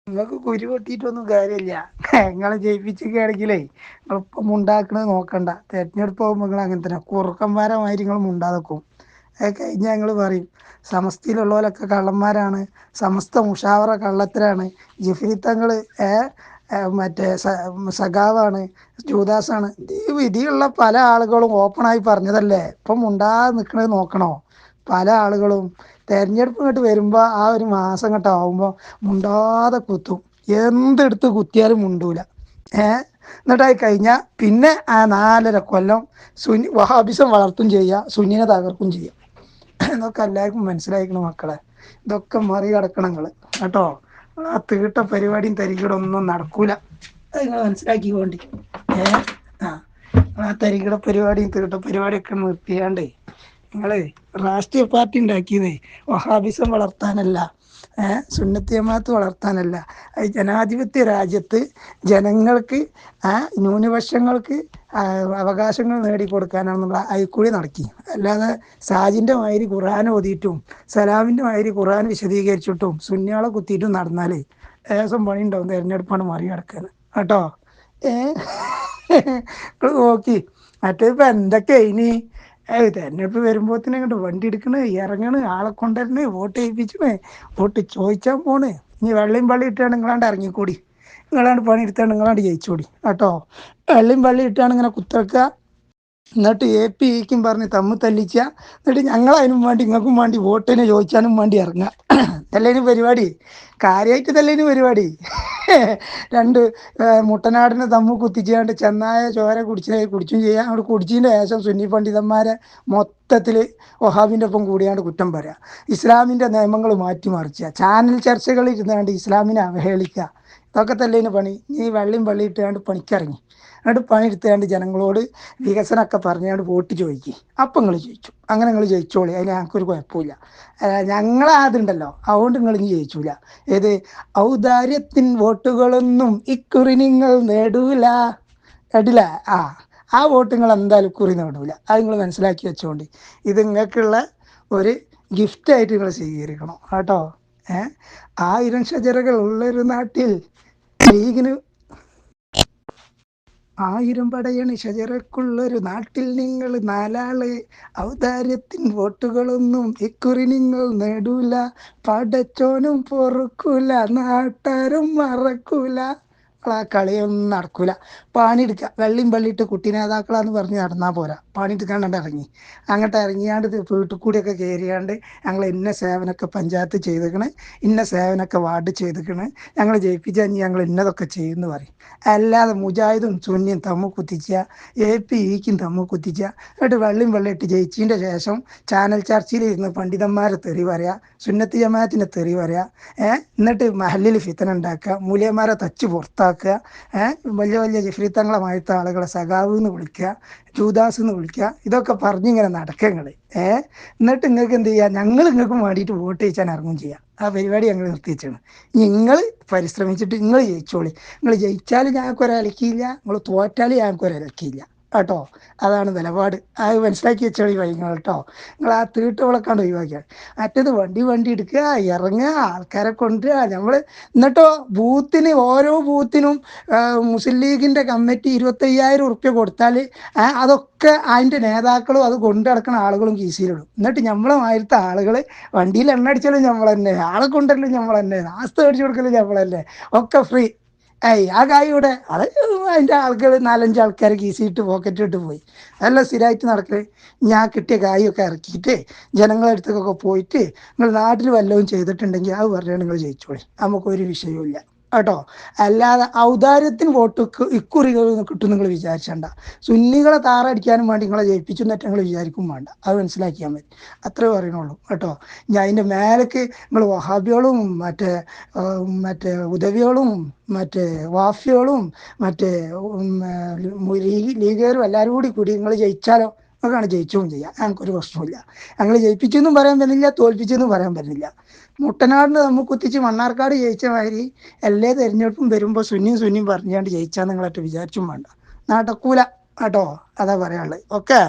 നിങ്ങൾക്ക് കുരു പൊട്ടിയിട്ടൊന്നും കാര്യമില്ല. നിങ്ങളെ ജയിപ്പിച്ചിരിക്കുകയാണെങ്കിലേ നിങ്ങളിപ്പം മുണ്ടാക്കണത് നോക്കണ്ട. തെരഞ്ഞെടുപ്പ് പോകുമ്പോൾ നിങ്ങൾ അങ്ങനെ തന്നെ കുറുക്കന്മാരമാതിരി നിങ്ങൾ മുണ്ടാതെക്കും. അത് കഴിഞ്ഞാൽ ഞങ്ങൾ പറയും സമസ്തയിലുള്ളവരൊക്കെ കള്ളന്മാരാണ്, സമസ്ത മുഷാവറ കള്ളത്തരാണ്, ജിഫ്രി തങ്ങൾ മറ്റേ സഖാവാണ്, ജൂദാസാണ്. വിധിയുള്ള പല ആളുകളും ഓപ്പണായി പറഞ്ഞതല്ലേ. ഇപ്പം മുണ്ടാതെ നിൽക്കണത് നോക്കണോ? പല ആളുകളും തെരഞ്ഞെടുപ്പ് ഇങ്ങോട്ട് വരുമ്പോൾ ആ ഒരു മാസം ഇങ്ങോട്ട് ആവുമ്പോൾ മുണ്ടാതെ കുത്തും. എന്തെടുത്ത് കുത്തിയാലും മുണ്ടൂല. എന്നിട്ടായി കഴിഞ്ഞാൽ പിന്നെ ആ 4.5 കൊല്ലം വഹാബിസം വളർത്തും ചെയ്യുക, സുന്നിനെ തകർക്കും ചെയ്യുക. ഇതൊക്കെ എല്ലാവർക്കും മനസ്സിലായിരിക്കണം മക്കളെ. ഇതൊക്കെ മറികടക്കണം നിങ്ങൾ കേട്ടോ. ആ തീട്ട പരിപാടിയും തരികിടൊന്നും നടക്കൂല. അത് നിങ്ങൾ മനസ്സിലാക്കിക്കോണ്ടി. ആ ആ തരികിട പരിപാടിയും തീട്ട പരിപാടിയൊക്കെ നിർത്തിയാണ്ടേ നിങ്ങൾ രാഷ്ട്രീയ പാർട്ടി ഉണ്ടാക്കിയതേ വഹാബിസം വളർത്താനല്ല, സുന്നത്ത് ജമാഅത്ത് വളർത്താനല്ല. അത് ജനാധിപത്യ രാജ്യത്ത് ജനങ്ങൾക്ക് ന്യൂനപക്ഷങ്ങൾക്ക് അവകാശങ്ങൾ നേടിക്കൊടുക്കാനാണെന്നുള്ള അയക്കൂലി നടക്കി. അല്ലാതെ സാജിൻ്റെ മാതിരി ഖുർആൻ ഓതിയിട്ടും സലാമിൻ്റെ മാതിരി ഖുർആൻ വിശദീകരിച്ചിട്ടും സുന്നിയാളെ കുത്തിയിട്ടും നടന്നാൽ ഏസം പണി ഉണ്ടാവും. തിരഞ്ഞെടുപ്പാണ് മറികടക്കാൻ കേട്ടോ. നിങ്ങൾ നോക്കി മറ്റേതിപ്പോൾ എന്തൊക്കെ ഇനി തെരഞ്ഞെടുപ്പ് വരുമ്പോഴത്തേനും ഇങ്ങോട്ട് വണ്ടി എടുക്കണ്, ഇറങ്ങണ്, ആളെ കൊണ്ടുവരണേ, വോട്ട് ചെയ്യിപ്പിച്ചണേ, വോട്ട് ചോദിച്ചാൽ പോണ്. ഇനി വെള്ളയും പള്ളി ഇട്ടാണ് നിങ്ങളാണ്ട് ഇറങ്ങിക്കൂടി, നിങ്ങളാണ്ട് പണി എടുത്താണ് നിങ്ങളാണ്ട് ജയിച്ചോടി കേട്ടോ. വെള്ളയും പള്ളി ഇട്ടാണ് ഇങ്ങനെ കുത്തിറക്കുക. എന്നിട്ട് APക്കും പറഞ്ഞ് തമ്മിൽ തല്ലിച്ച. എന്നിട്ട് ഞങ്ങളതിനും വേണ്ടി നിങ്ങൾക്കും വേണ്ടി വോട്ടിന് ചോദിച്ചാനും വേണ്ടി ഇറങ്ങുക. ഇതല്ലേനും പരിപാടി, കാര്യമായിട്ട് ഇതല്ലേനും പരിപാടി. രണ്ട് മുട്ടനാടിനെ തമ്മിൽ കുത്തിച്ചാണ്ട് ചെന്നായ ചോര കുടിച്ചും ചെയ്യാം. അവിടെ കുടിച്ചതിൻ്റെ ശേഷം സുന്നി പണ്ഡിതന്മാരെ മൊത്തത്തിൽ വഹാബിൻ്റെ ഒപ്പം കൂടിയാണ്ട് കുറ്റം പറയുക, ഇസ്ലാമിൻ്റെ നിയമങ്ങൾ മാറ്റിമറിച്ചുക, ചാനൽ ചർച്ചകളിൽ ഇരുന്നാണ്ട് ഇസ്ലാമിനെ അവഹേളിക്കുക. ഇതൊക്കെ തല്ലേന് പണി. ഈ വെള്ളിയും പള്ളി ഇട്ടാണ്ട് പണിക്കിറങ്ങി. എന്നിട്ട് പണിയെടുത്താണ്ട് ജനങ്ങളോട് വികസനമൊക്കെ പറഞ്ഞാണ്ട് വോട്ട് ചോദിക്കും. അപ്പം നിങ്ങൾ ജയിച്ചു. അങ്ങനെ നിങ്ങൾ ജയിച്ചോളി, അതിന് ഞങ്ങൾക്കൊരു കുഴപ്പമില്ല. ഞങ്ങളതുണ്ടല്ലോ, അതുകൊണ്ട് നിങ്ങൾ ഇനി ജയിച്ചൂല. ഏത് ഔദാര്യത്തിൻ വോട്ടുകളൊന്നും ഇക്കുറി നിങ്ങൾ നേടൂല, കേട്ടില്ല? ആ വോട്ട് നിങ്ങൾ എന്തായാലും കുറി നേടൂല. അത് നിങ്ങൾ മനസ്സിലാക്കി വെച്ചോണ്ട് ഇത് നിങ്ങൾക്കുള്ള ഒരു ഗിഫ്റ്റായിട്ട് നിങ്ങൾ സ്വീകരിക്കണം കേട്ടോ. 1000 ഷജറകൾ ഉള്ളൊരു നാട്ടിൽ ലീഗിന് 1000 പടയണി ഷജറക്കുള്ളൊരു നാട്ടിൽ നിങ്ങൾ 4 ആള്. ഔദാര്യത്തിൻ വോട്ടുകളൊന്നും ഇക്കുറി നിങ്ങൾ നേടൂല, പടച്ചോനും പൊറുക്കൂല, നാട്ടാരും മറക്കൂല. ആ കളിയൊന്നും നടക്കൂല. പണിയെടുക്കുക, വെള്ളിയും പള്ളിയിട്ട് കുട്ടി നേതാക്കളാന്ന് പറഞ്ഞ് നടന്നാൽ പോരാ. പണിയെടുക്കാണ്ട് ഇറങ്ങി അങ്ങോട്ട് ഇറങ്ങിയാണ്ട് വീട്ടിൽ കൂടിയൊക്കെ കയറിയാണ്ട് ഞങ്ങൾ ഇന്ന സേവനമൊക്കെ പഞ്ചായത്ത് ചെയ്തിക്കണ്, ഇന്ന സേവനമൊക്കെ വാർഡ് ചെയ്തിക്കണ്, ഞങ്ങൾ ജയിപ്പിച്ചാൽ ഞങ്ങൾ ഇന്നതൊക്കെ ചെയ്യുമെന്ന് പറയും. അല്ലാതെ മുജാഹിദും സുന്നിയും തമ്മിൽ കുത്തിച്ച, APക്കും തമ്മിൽ കുത്തിച്ച, എന്നിട്ട് വെള്ളിയും വെള്ളിയിട്ട് ജയിച്ചതിൻ്റെ ശേഷം ചാനൽ ചർച്ചയിൽ ഇരുന്ന് പണ്ഡിതന്മാരെ തെറി പറയുക, സുന്നത്ത് ജമാഅത്തിനെ തെറി പറയുക, എന്നിട്ട് മഹല്ലിൽ ഫിത്തന ഉണ്ടാക്കുക, മൂല്യന്മാരെ തച്ച് പുറത്താക്കുക, വലിയ വലിയ ജിഫ്രി തങ്ങളമായിട്ട് ആളുകളെ സഖാവ് എന്ന് വിളിക്കുക, ജൂദാസ് എന്ന് വിളിക്കുക. ഇതൊക്കെ പറഞ്ഞിങ്ങനെ നടക്കങ്ങൾ. എന്നിട്ട് നിങ്ങൾക്ക് എന്ത് ചെയ്യുക? ഞങ്ങൾ നിങ്ങൾക്കും വേണ്ടിയിട്ട് വോട്ട് ചെയ്യിച്ചാൽ ഇറങ്ങും ചെയ്യാം. ആ പരിപാടി ഞങ്ങൾ നിർത്തിവെച്ചാണ്. നിങ്ങൾ പരിശ്രമിച്ചിട്ട് നിങ്ങൾ ജയിച്ചോളി. നിങ്ങൾ ജയിച്ചാൽ ഞങ്ങൾക്ക് ഒരലക്കിയില്ല, നിങ്ങൾ തോറ്റാൽ ഞങ്ങൾക്ക് ഒരലക്കിയില്ല കേട്ടോ. അതാണ് നിലപാട്. അത് മനസ്സിലാക്കി വെച്ചോളി വൈകുന്നേരം കേട്ടോ. നിങ്ങൾ ആ തീട്ടുകളൊക്കെയാണ് ഒഴിവാക്കിയാൽ. മറ്റേത് വണ്ടി എടുക്കുക, ഇറങ്ങുക, ആൾക്കാരെ കൊണ്ടുവരിക. നമ്മൾ എന്നിട്ടോ ഓരോ ബൂത്തിനും മുസ്ലിം ലീഗിൻ്റെ കമ്മിറ്റി 25,000 ഉറുപ്പ്യ കൊടുത്താൽ അതൊക്കെ അതിൻ്റെ നേതാക്കളും അത് കൊണ്ടു നടക്കുന്ന ആളുകളും കീസിയിലിടും. എന്നിട്ട് നമ്മളെ മാതിരത്തെ ആളുകൾ വണ്ടിയിൽ എണ്ണ അടിച്ചാലും നമ്മൾ തന്നെ, ആളെ കൊണ്ടുവരലും നമ്മൾ തന്നെ, നാസ്ത മേടിച്ചു കൊടുക്കലും നമ്മൾ തന്നെ, ഒക്കെ ഫ്രീ. ആ കായുടെ അത് അതിൻ്റെ ആൾക്കാർ 4-5 ആൾക്കാർ കീസിയിട്ട് പോക്കറ്റ് ഇട്ട് പോയി. അതെല്ലാം സ്ഥിരമായിട്ട് നടക്കല്. ഞാൻ കിട്ടിയ കായൊക്കെ ഇറക്കിയിട്ട് ജനങ്ങളുടെ അടുത്തേക്കൊക്കെ പോയിട്ട് നിങ്ങൾ നാട്ടിൽ വല്ലതും ചെയ്തിട്ടുണ്ടെങ്കിൽ അത് പറഞ്ഞാൽ നിങ്ങൾ ജയിച്ചോളി, നമുക്കൊരു വിഷയവും ഇല്ല കേട്ടോ. അല്ലാതെ ഔദാര്യത്തിന് വോട്ട് ഇക്കുറി കിട്ടും നിങ്ങൾ വിചാരിച്ചണ്ട. സുന്നികളെ താറടിക്കാനും വേണ്ടി നിങ്ങളെ ജയിപ്പിച്ചു എന്നിട്ട് നിങ്ങൾ വിചാരിക്കും വേണ്ട. അത് മനസ്സിലാക്കിയാൽ മതി. അത്രേ പറയണുള്ളൂ കേട്ടോ. ഞാൻ അതിൻ്റെ മേലേക്ക് നിങ്ങൾ വഹാബികളും മറ്റേ ഉദവികളും മറ്റേ വാഫികളും മറ്റേ ലീഗുകാരും എല്ലാവരും കൂടി നിങ്ങൾ ജയിച്ചാലോ? നമുക്കാണ് ജയിച്ചും ചെയ്യാം, ഞങ്ങൾക്കൊരു പ്രശ്നമില്ല. ഞങ്ങൾ ജയിപ്പിച്ചെന്നും പറയാൻ പറ്റില്ല, തോൽപ്പിച്ചെന്നും പറയാൻ പറ്റില്ല. മുട്ടനാടിന് നമ്മൾ കുത്തിച്ച് മണ്ണാർക്കാട് ജയിച്ച മാതിരി എല്ലാ തെരഞ്ഞെടുപ്പും വരുമ്പോൾ സുന്നിയും പറഞ്ഞാണ്ട് ജയിച്ചാൽ നിങ്ങളായിട്ട് വിചാരിച്ചും വേണ്ട. നടക്കൂല കേട്ടോ. അതാ പറയാനുള്ളത്. ഓക്കെ.